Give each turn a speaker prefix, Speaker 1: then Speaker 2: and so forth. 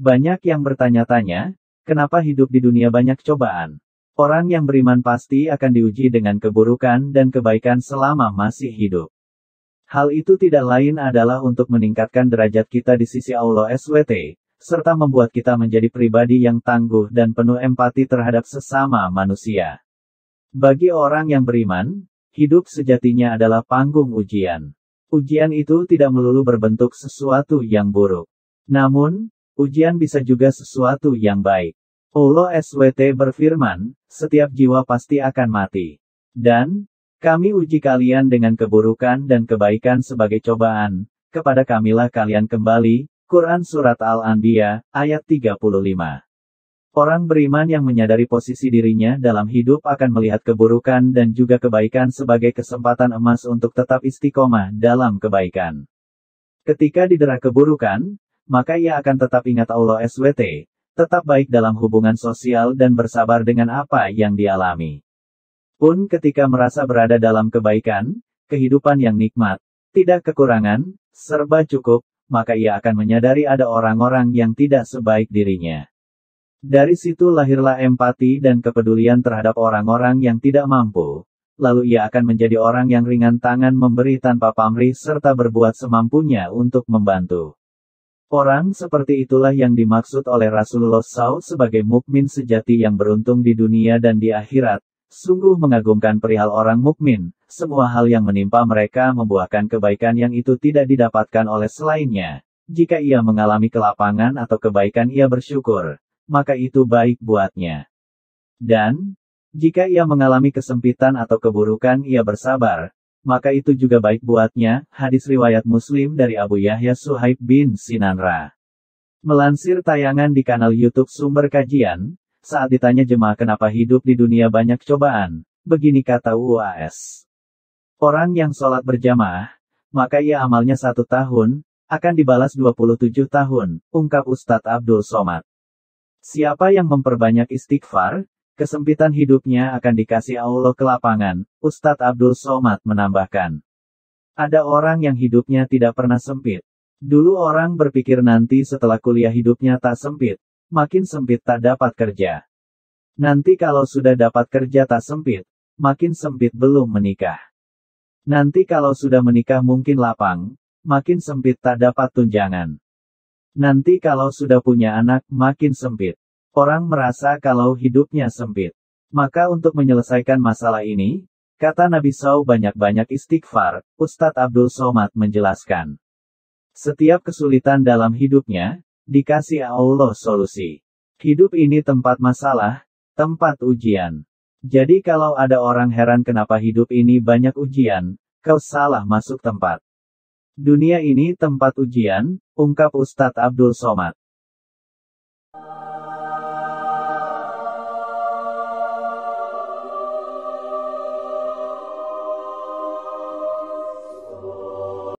Speaker 1: Banyak yang bertanya-tanya, kenapa hidup di dunia banyak cobaan? Orang yang beriman pasti akan diuji dengan keburukan dan kebaikan selama masih hidup. Hal itu tidak lain adalah untuk meningkatkan derajat kita di sisi Allah SWT, serta membuat kita menjadi pribadi yang tangguh dan penuh empati terhadap sesama manusia. Bagi orang yang beriman, hidup sejatinya adalah panggung ujian. Ujian itu tidak melulu berbentuk sesuatu yang buruk. Namun, ujian bisa juga sesuatu yang baik. Allah SWT berfirman, setiap jiwa pasti akan mati. Dan, kami uji kalian dengan keburukan dan kebaikan sebagai cobaan, kepada kamilah kalian kembali. Quran Surat Al-Anbiya, ayat 35. Orang beriman yang menyadari posisi dirinya dalam hidup akan melihat keburukan dan juga kebaikan sebagai kesempatan emas untuk tetap istiqomah dalam kebaikan. Ketika didera keburukan, maka ia akan tetap ingat Allah SWT, tetap baik dalam hubungan sosial dan bersabar dengan apa yang dialami. Pun ketika merasa berada dalam kebaikan, kehidupan yang nikmat, tidak kekurangan, serba cukup, maka ia akan menyadari ada orang-orang yang tidak sebaik dirinya. Dari situ lahirlah empati dan kepedulian terhadap orang-orang yang tidak mampu, lalu ia akan menjadi orang yang ringan tangan memberi tanpa pamrih serta berbuat semampunya untuk membantu. Orang seperti itulah yang dimaksud oleh Rasulullah SAW sebagai mukmin sejati yang beruntung di dunia dan di akhirat. Sungguh mengagumkan perihal orang mukmin, semua hal yang menimpa mereka membuahkan kebaikan yang itu tidak didapatkan oleh selainnya. Jika ia mengalami kelapangan atau kebaikan ia bersyukur, maka itu baik buatnya. Dan, jika ia mengalami kesempitan atau keburukan ia bersabar, maka itu juga baik buatnya. Hadis riwayat Muslim dari Abu Yahya Suhaib bin Sinanra. Melansir tayangan di kanal YouTube Sumber Kajian, saat ditanya jemaah kenapa hidup di dunia banyak cobaan, begini kata UAS. Orang yang sholat berjamaah, maka ia amalnya 1 tahun, akan dibalas 27 tahun, ungkap Ustadz Abdul Somad. Siapa yang memperbanyak istighfar, kesempitan hidupnya akan dikasih Allah kelapangan, Ustadz Abdul Somad menambahkan. Ada orang yang hidupnya tidak pernah sempit. Dulu orang berpikir nanti setelah kuliah hidupnya tak sempit, makin sempit tak dapat kerja. Nanti kalau sudah dapat kerja tak sempit, makin sempit belum menikah. Nanti kalau sudah menikah mungkin lapang, makin sempit tak dapat tunjangan. Nanti kalau sudah punya anak, makin sempit. Orang merasa kalau hidupnya sempit. Maka untuk menyelesaikan masalah ini, kata Nabi SAW banyak-banyak istighfar, Ustadz Abdul Somad menjelaskan. Setiap kesulitan dalam hidupnya, dikasih Allah solusi. Hidup ini tempat masalah, tempat ujian. Jadi kalau ada orang heran kenapa hidup ini banyak ujian, kau salah masuk tempat. Dunia ini tempat ujian, ungkap Ustadz Abdul Somad.